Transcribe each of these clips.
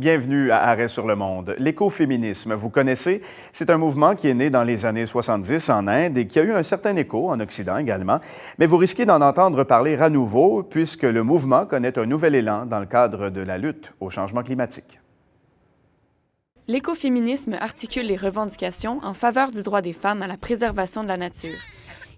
Bienvenue à Arrêt sur le monde. L'écoféminisme, vous connaissez, c'est un mouvement qui est né dans les années 70 en Inde et qui a eu un certain écho en Occident également. Mais vous risquez d'en entendre parler à nouveau puisque le mouvement connaît un nouvel élan dans le cadre de la lutte au changement climatique. L'écoféminisme articule les revendications en faveur du droit des femmes à la préservation de la nature.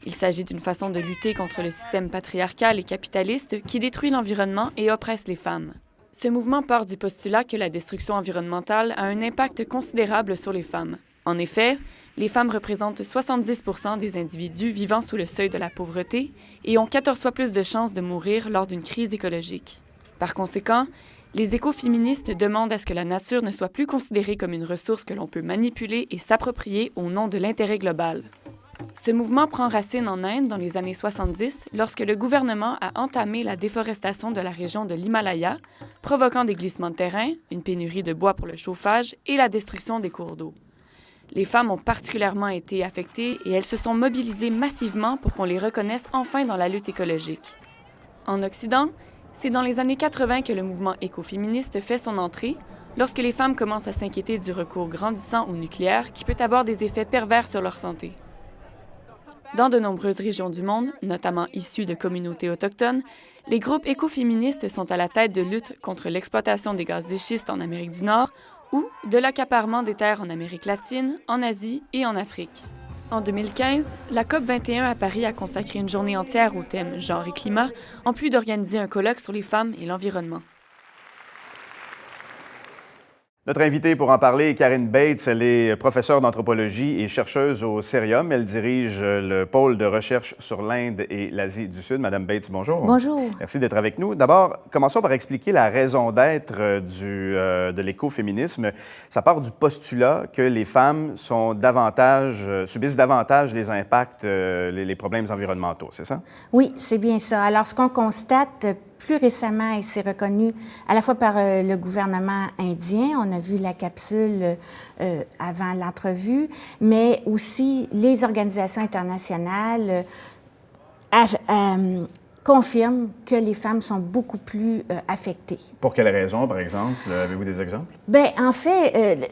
Il s'agit d'une façon de lutter contre le système patriarcal et capitaliste qui détruit l'environnement et oppresse les femmes. Ce mouvement part du postulat que la destruction environnementale a un impact considérable sur les femmes. En effet, les femmes représentent 70 % des individus vivant sous le seuil de la pauvreté et ont 14 fois plus de chances de mourir lors d'une crise écologique. Par conséquent, les écoféministes demandent à ce que la nature ne soit plus considérée comme une ressource que l'on peut manipuler et s'approprier au nom de l'intérêt global. Ce mouvement prend racine en Inde dans les années 70 lorsque le gouvernement a entamé la déforestation de la région de l'Himalaya, provoquant des glissements de terrain, une pénurie de bois pour le chauffage et la destruction des cours d'eau. Les femmes ont particulièrement été affectées et elles se sont mobilisées massivement pour qu'on les reconnaisse enfin dans la lutte écologique. En Occident, c'est dans les années 80 que le mouvement écoféministe fait son entrée, lorsque les femmes commencent à s'inquiéter du recours grandissant au nucléaire qui peut avoir des effets pervers sur leur santé. Dans de nombreuses régions du monde, notamment issues de communautés autochtones, les groupes écoféministes sont à la tête de luttes contre l'exploitation des gaz de schiste en Amérique du Nord ou de l'accaparement des terres en Amérique latine, en Asie et en Afrique. En 2015, la COP 21 à Paris a consacré une journée entière au thème « Genre et climat », en plus d'organiser un colloque sur les femmes et l'environnement. Notre invitée pour en parler est Karine Bates. Elle est professeure d'anthropologie et chercheuse au Cerium. Elle dirige le pôle de recherche sur l'Inde et l'Asie du Sud. Madame Bates, bonjour. Bonjour. Merci d'être avec nous. D'abord, commençons par expliquer la raison d'être de l'écoféminisme. Ça part du postulat que les femmes subissent davantage les impacts, les problèmes environnementaux, c'est ça? Oui, c'est bien ça. Alors, ce qu'on constate plus récemment, et c'est reconnu à la fois par le gouvernement indien, on a vu la capsule avant l'entrevue, mais aussi les organisations internationales confirment que les femmes sont beaucoup plus affectées. Pour quelles raisons, par exemple? Avez-vous des exemples? Bien, en fait,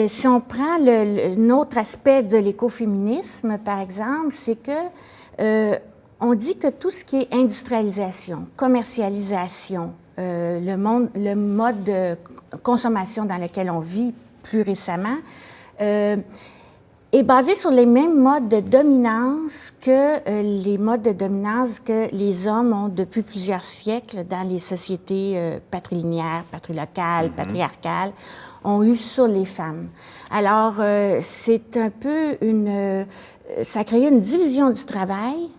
si on prend un autre aspect de l'écoféminisme, par exemple, c'est que on dit que tout ce qui est industrialisation, commercialisation, le mode de consommation dans lequel on vit plus récemment, est basé sur les mêmes modes de dominance que les modes de dominance que les hommes ont depuis plusieurs siècles dans les sociétés patrilinéaires, patrilocales, patriarcales, ont eu sur les femmes. Alors, c'est un peu ça a créé une division du travail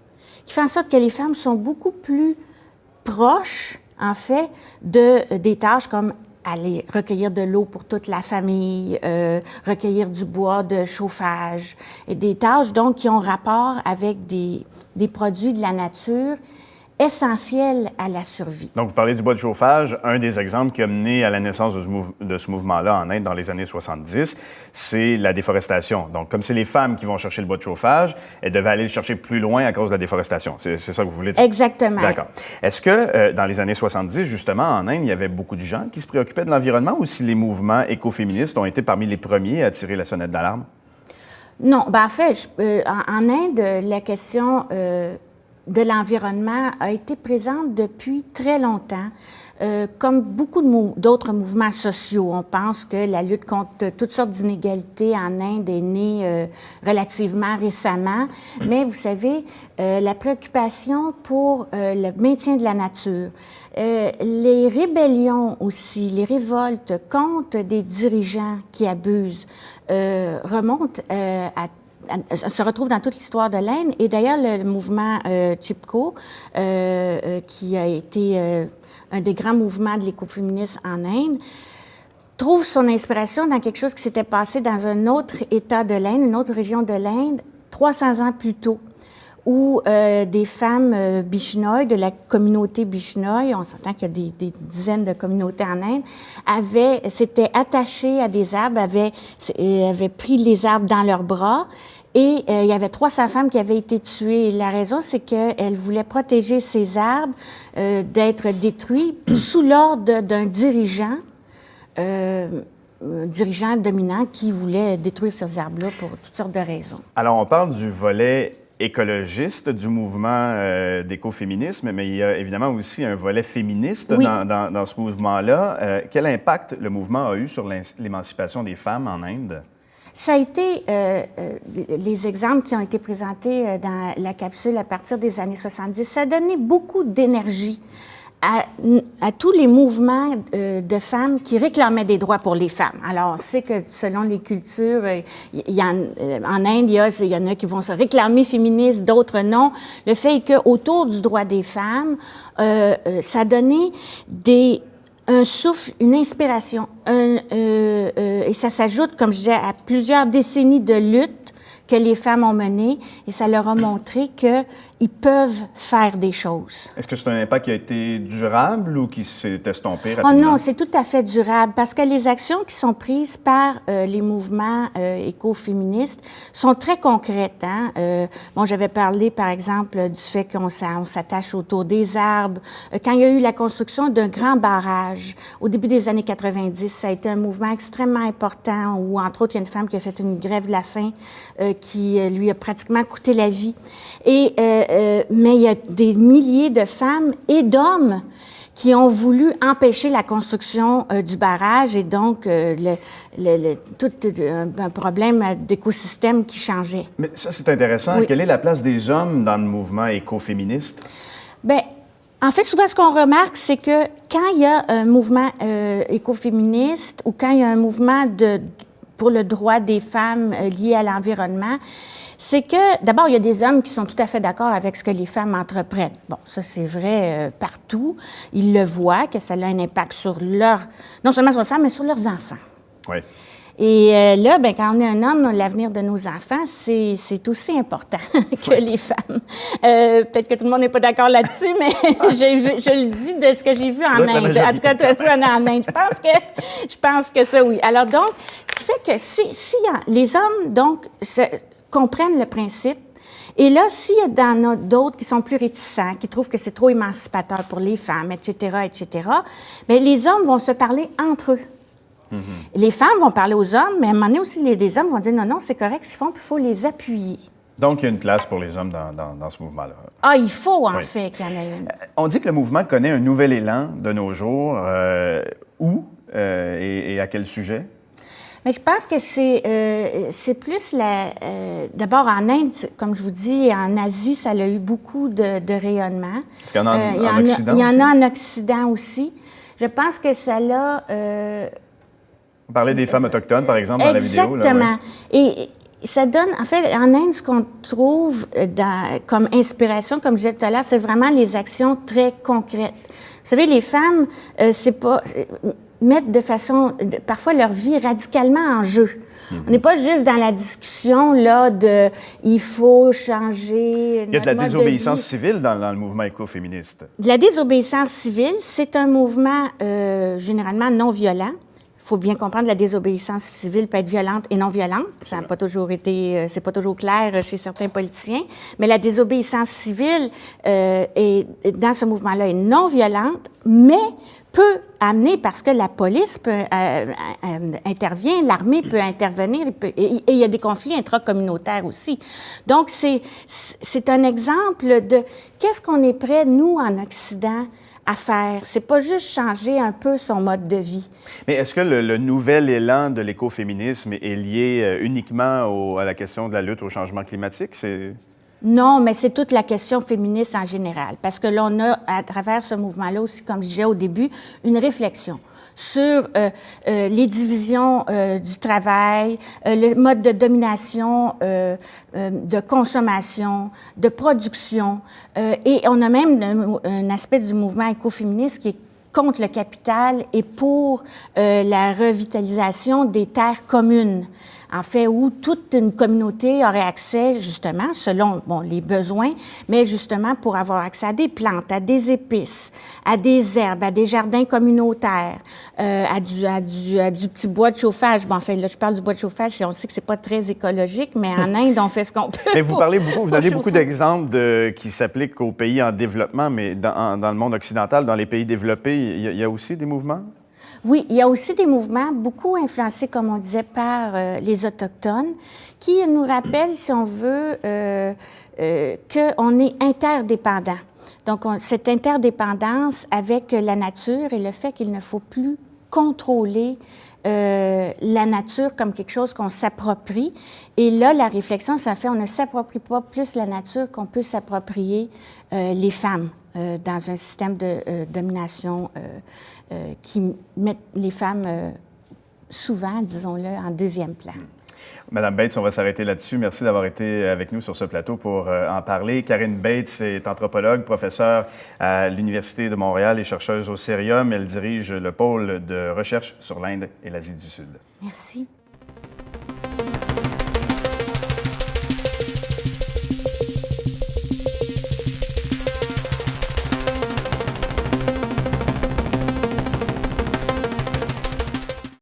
qui fait en sorte que les femmes sont beaucoup plus proches, en fait, des tâches comme aller recueillir de l'eau pour toute la famille, recueillir du bois de chauffage, et des tâches, donc, qui ont rapport avec des produits de la nature essentiels à la survie. Donc, vous parlez du bois de chauffage. Un des exemples qui a mené à la naissance de ce mouvement-là en Inde dans les années 70, c'est la déforestation. Donc, comme c'est les femmes qui vont chercher le bois de chauffage, elles devaient aller le chercher plus loin à cause de la déforestation. C'est ça que vous voulez dire? Exactement. D'accord. Est-ce que dans les années 70, justement, en Inde, il y avait beaucoup de gens qui se préoccupaient de l'environnement ou si les mouvements écoféministes ont été parmi les premiers à tirer la sonnette d'alarme? Non. Bien, en fait, en Inde, la question de l'environnement a été présente depuis très longtemps. Comme beaucoup d'autres mouvements sociaux, on pense que la lutte contre toutes sortes d'inégalités en Inde est née relativement récemment. Mais vous savez, la préoccupation pour le maintien de la nature, les rébellions aussi, les révoltes contre des dirigeants qui abusent remontent se retrouve dans toute l'histoire de l'Inde. Et d'ailleurs, le mouvement Chipko, qui a été un des grands mouvements de l'écoféminisme en Inde, trouve son inspiration dans quelque chose qui s'était passé dans un autre État de l'Inde, une autre région de l'Inde, 300 ans plus tôt, où des femmes Bishnoi, de la communauté Bishnoi, on s'entend qu'il y a des dizaines de communautés en Inde, s'étaient attachées à des arbres, avaient pris les arbres dans leurs bras, et il y avait 300 femmes qui avaient été tuées. Et la raison, c'est qu'elles voulaient protéger ces arbres d'être détruits sous l'ordre d'un dirigeant dirigeants dominants qui voulaient détruire ces arbres-là pour toutes sortes de raisons. Alors, on parle du volet écologiste du mouvement d'écoféminisme, mais il y a évidemment aussi un volet féministe Oui. dans ce mouvement-là. Quel impact le mouvement a eu sur l'émancipation des femmes en Inde? Ça a été les exemples qui ont été présentés dans la capsule à partir des années 70. Ça a donné beaucoup d'énergie à tous les mouvements de femmes qui réclamaient des droits pour les femmes. Alors, on sait que selon les cultures, en Inde, il y en a qui vont se réclamer féministes, d'autres non. Le fait est qu'autour du droit des femmes, ça a donné un souffle, une inspiration, et ça s'ajoute, comme je disais, à plusieurs décennies de lutte que les femmes ont menées, et ça leur a montré qu'ils peuvent faire des choses. Est-ce que c'est un impact qui a été durable ou qui s'est estompé rapidement? Oh non, c'est tout à fait durable, parce que les actions qui sont prises par les mouvements écoféministes sont très concrètes. Hein? Bon, j'avais parlé, par exemple, du fait qu'on s'attache autour des arbres. Quand il y a eu la construction d'un grand barrage, au début des années 90, ça a été un mouvement extrêmement important, où, entre autres, il y a une femme qui a fait une grève de la faim qui lui a pratiquement coûté la vie. Mais il y a des milliers de femmes et d'hommes qui ont voulu empêcher la construction du barrage et donc tout un problème d'écosystème qui changeait. Mais ça, c'est intéressant. Oui. Quelle est la place des hommes dans le mouvement écoféministe? Bien, en fait, souvent, ce qu'on remarque, c'est que quand il y a un mouvement écoféministe ou quand il y a un mouvement pour le droit des femmes lié à l'environnement, c'est que, d'abord, il y a des hommes qui sont tout à fait d'accord avec ce que les femmes entreprennent. Bon, ça, c'est vrai partout. Ils le voient, que ça a un impact sur non seulement sur les femmes, mais sur leurs enfants. Oui. Et là, bien, quand on est un homme, l'avenir de nos enfants, c'est aussi important que les femmes. Peut-être que tout le monde n'est pas d'accord là-dessus, mais je le dis de ce que j'ai vu en Inde. En tout cas, en Inde. Je pense que ça, oui. Alors donc, ce qui fait que si les hommes, donc, comprennent le principe, et là, s'il y a d'autres qui sont plus réticents, qui trouvent que c'est trop émancipateur pour les femmes, etc., bien, les hommes vont se parler entre eux. Mm-hmm. Les femmes vont parler aux hommes, mais à un moment donné aussi, des hommes vont dire non, c'est correct ce qu'ils font, puis il faut les appuyer. Donc, il y a une place pour les hommes dans ce mouvement-là. Ah, il faut, en fait, qu'il y en ait une. On dit que le mouvement connaît un nouvel élan de nos jours. Où et à quel sujet? Mais je pense que c'est plus d'abord en Inde, comme je vous dis, et en Asie, ça a eu beaucoup de rayonnement. Est-ce qu'il y en a en Occident Il y en aussi? a en Occident aussi. Je pense que ça l'a... On parlait des femmes autochtones, par exemple, dans la vidéo. Exactement. Là, ouais. Et ça donne... En fait, en Inde, ce qu'on trouve comme inspiration, comme je disais tout à l'heure, c'est vraiment les actions très concrètes. Vous savez, les femmes, mettent parfois leur vie radicalement en jeu. Mm-hmm. On n'est pas juste dans la discussion, là, il faut changer... Il y a de la désobéissance civile dans le mouvement écoféministe. De la désobéissance civile, c'est un mouvement généralement non violent. Il faut bien comprendre que la désobéissance civile peut être violente et non violente. Ça n'a pas toujours été... c'est pas toujours clair chez certains politiciens. Mais la désobéissance civile dans ce mouvement-là est non violente, mais peut amener, parce que la police intervient, l'armée peut intervenir, et il y a des conflits intracommunautaires aussi. Donc, c'est un exemple de qu'est-ce qu'on est prêt, nous, en Occident, à faire. C'est pas juste changer un peu son mode de vie. Mais est-ce que le nouvel élan de l'écoféminisme est lié uniquement à la question de la lutte au changement climatique? Non, mais c'est toute la question féministe en général. Parce que là, on a, à travers ce mouvement-là aussi, comme je disais au début, une réflexion sur les divisions du travail, le mode de domination, de consommation, de production. Et on a même un aspect du mouvement écoféministe qui est contre le capital et pour la revitalisation des terres communes. En fait, où toute une communauté aurait accès, justement, selon les besoins, mais justement pour avoir accès à des plantes, à des épices, à des herbes, à des jardins communautaires, à du petit bois de chauffage. Bon, enfin, là, je parle du bois de chauffage, on sait que c'est pas très écologique, mais en Inde, on fait ce qu'on peut. Mais vous donnez beaucoup d'exemples qui s'appliquent aux pays en développement, mais dans le monde occidental, dans les pays développés, il y a aussi des mouvements? Oui, il y a aussi des mouvements beaucoup influencés, comme on disait, par les Autochtones, qui nous rappellent, si on veut, qu'on est interdépendant. Donc, cette interdépendance avec la nature et le fait qu'il ne faut plus contrôler la nature comme quelque chose qu'on s'approprie. Et là, la réflexion, ça fait on ne s'approprie pas plus la nature qu'on peut s'approprier les femmes dans un système de domination qui met les femmes souvent, disons-le, en deuxième plan. Madame Bates, on va s'arrêter là-dessus. Merci d'avoir été avec nous sur ce plateau pour en parler. Karine Bates est anthropologue, professeure à l'Université de Montréal et chercheuse au Cérium. Elle dirige le pôle de recherche sur l'Inde et l'Asie du Sud. Merci.